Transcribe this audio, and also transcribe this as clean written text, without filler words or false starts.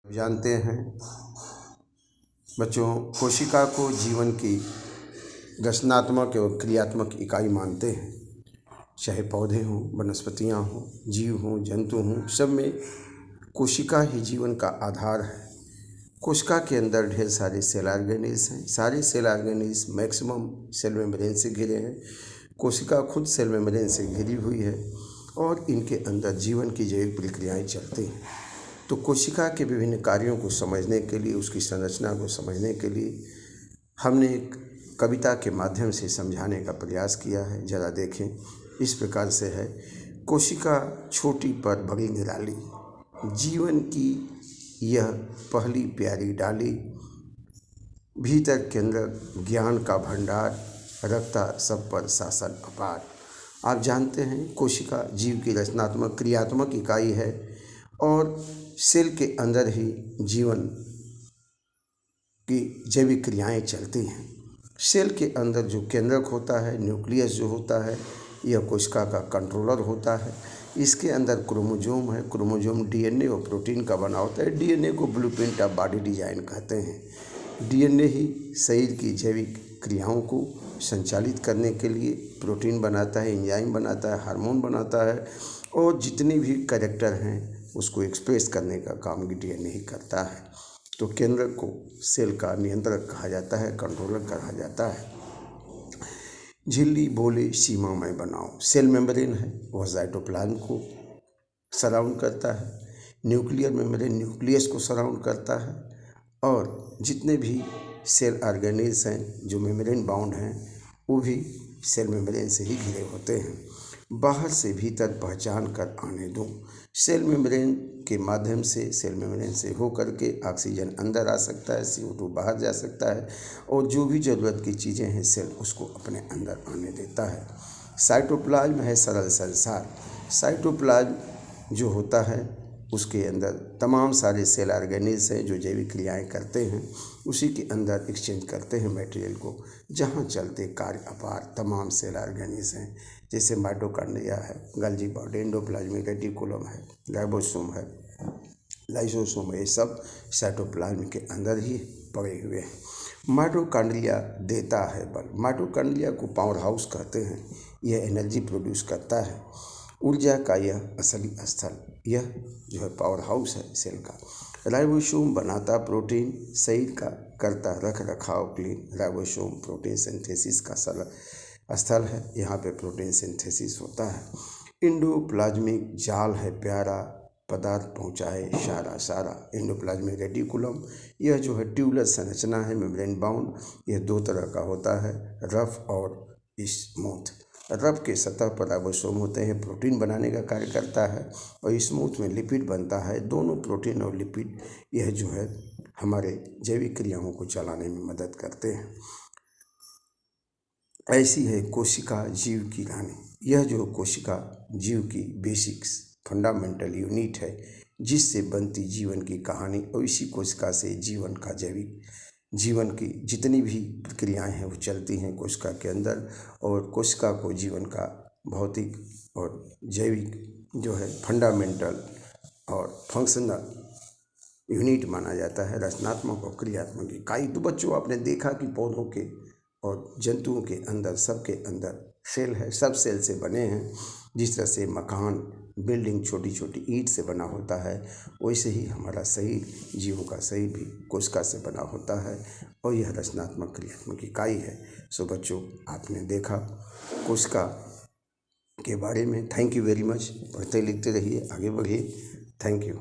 जानते हैं बच्चों, कोशिका को जीवन की रचनात्मक एवं क्रियात्मक इकाई मानते हैं। चाहे पौधे हों, वनस्पतियाँ हों, जीव हों, जंतु हों, सब में कोशिका ही जीवन का आधार है। कोशिका के अंदर ढेर सारे सेल ऑर्गेनेल्स हैं। सारे cell organelles maximum cell membrane से घिरे हैं। कोशिका खुद सेल मेम्ब्रेन से घिरी हुई है और इनके अंदर जीवन की जैविक प्रक्रियाएँ चलती हैं। तो कोशिका के विभिन्न कार्यों को समझने के लिए, उसकी संरचना को समझने के लिए हमने एक कविता के माध्यम से समझाने का प्रयास किया है। ज़रा देखें, इस प्रकार से है। कोशिका छोटी पर बड़ी निराली, जीवन की यह पहली प्यारी डाली, भीतर केंद्र ज्ञान का भंडार, रखता सब पर शासन अपार। आप जानते हैं कोशिका जीव की रचनात्मक क्रियात्मक इकाई है और सेल के अंदर ही जीवन की जैविक क्रियाएं चलती हैं। सेल के अंदर जो केंद्रक होता है, न्यूक्लियस जो होता है, यह कोशिका का कंट्रोलर होता है। इसके अंदर क्रोमोजोम है। क्रोमोजोम डीएनए और प्रोटीन का बना होता है। डीएनए को ब्लूप्रिंट ऑफ बॉडी डिजाइन कहते हैं। डीएनए ही शरीर की जैविक क्रियाओं को संचालित करने के लिए प्रोटीन बनाता है, एंजाइम बनाता है, हार्मोन बनाता है और जितने भी कैरेक्टर हैं उसको एक्सप्रेस करने का काम डीएनए ही करता है। तो केंद्र को सेल का नियंत्रक कहा जाता है, कंट्रोलर कहा जाता है। झिल्ली बोले सीमा में बनाओ, सेल मेम्ब्रेन है, वह साइटोप्लाज्म को सराउंड करता है। न्यूक्लियर मेम्ब्रेन न्यूक्लियस को सराउंड करता है और जितने भी सेल ऑर्गेनेल्स हैं जो मेम्ब्रेन बाउंड हैं वो भी सेल मेम्ब्रेन से ही घिरे होते हैं। बाहर से भीतर पहचान कर आने दो, सेल मेम्ब्रेन के माध्यम से, सेल मेम्ब्रेन से हो करके ऑक्सीजन अंदर आ सकता है, CO2 बाहर जा सकता है और जो भी ज़रूरत की चीज़ें हैं सेल उसको अपने अंदर आने देता है। साइटोप्लाज्म है सरल संसार। साइटोप्लाज्म जो होता है उसके अंदर तमाम सारे सेल ऑर्गेनेल्स हैं जो जैविक क्रियाएं करते हैं, उसी के अंदर एक्सचेंज करते हैं मटेरियल को, जहाँ चलते कार्य अपार तमाम सेल ऑर्गेनेल्स हैं। जैसे माइटोकॉन्ड्रिया है, गोल्गी बॉडी, एंडोप्लाज्मिक रेटिकुलम है, राइबोसोम है, लाइसोसोम है, ये सब साइटोप्लाज्म के अंदर ही पड़े हुए हैं। माइटोकॉन्ड्रिया देता है बल। माइटोकॉन्ड्रिया को पावर हाउस कहते हैं। यह एनर्जी प्रोड्यूस करता है, ऊर्जा का यह असली स्थल, यह जो है पावर हाउस है सेल का। राइबोसोम बनाता प्रोटीन, शरीर का करता रख रखाव क्लीन। राइबोसोम प्रोटीन सिंथेसिस का स्थल है, यहाँ पे प्रोटीन सिंथेसिस होता है। एंडोप्लाज्मिक जाल है प्यारा, पदार्थ पहुँचाए सारा सारा। एंडोप्लाज्मिक रेटिकुलम, यह जो है ट्यूबुलर संरचना है, मेम्ब्रेन बाउंड। यह दो तरह का होता है, रफ और स्मूथ। रफ के सतह पर राइबोसोम होते हैं, प्रोटीन बनाने का कार्य करता है और स्मूथ में लिपिड बनता है। दोनों प्रोटीन और लिपिड यह जो है हमारे जैविक क्रियाओं को चलाने में मदद करते हैं। ऐसी है कोशिका जीव की रानी। यह जो कोशिका जीव की बेसिक्स फंडामेंटल यूनिट है, जिससे बनती जीवन की कहानी, और इसी कोशिका से जीवन का जैविक जीवन की जितनी भी प्रक्रियाएं हैं वो चलती हैं कोशिका के अंदर। और कोशिका को जीवन का भौतिक और जैविक जो है फंडामेंटल और फंक्शनल यूनिट माना जाता है, रचनात्मक और क्रियात्मक इकाई। तो बच्चों, आपने देखा कि पौधों के और जंतुओं के अंदर, सबके अंदर सेल है, सब सेल से बने हैं। जिस तरह से मकान, बिल्डिंग छोटी छोटी ईंट से बना होता है, वैसे ही हमारा शरीर, जीवों का शरीर भी कोशिका से बना होता है और यह रचनात्मक क्रियात्मक इकाई है। सो बच्चों, आपने देखा कोशिका के बारे में। Thank you very much. पढ़ते लिखते रहिए, आगे बढ़िए। Thank you.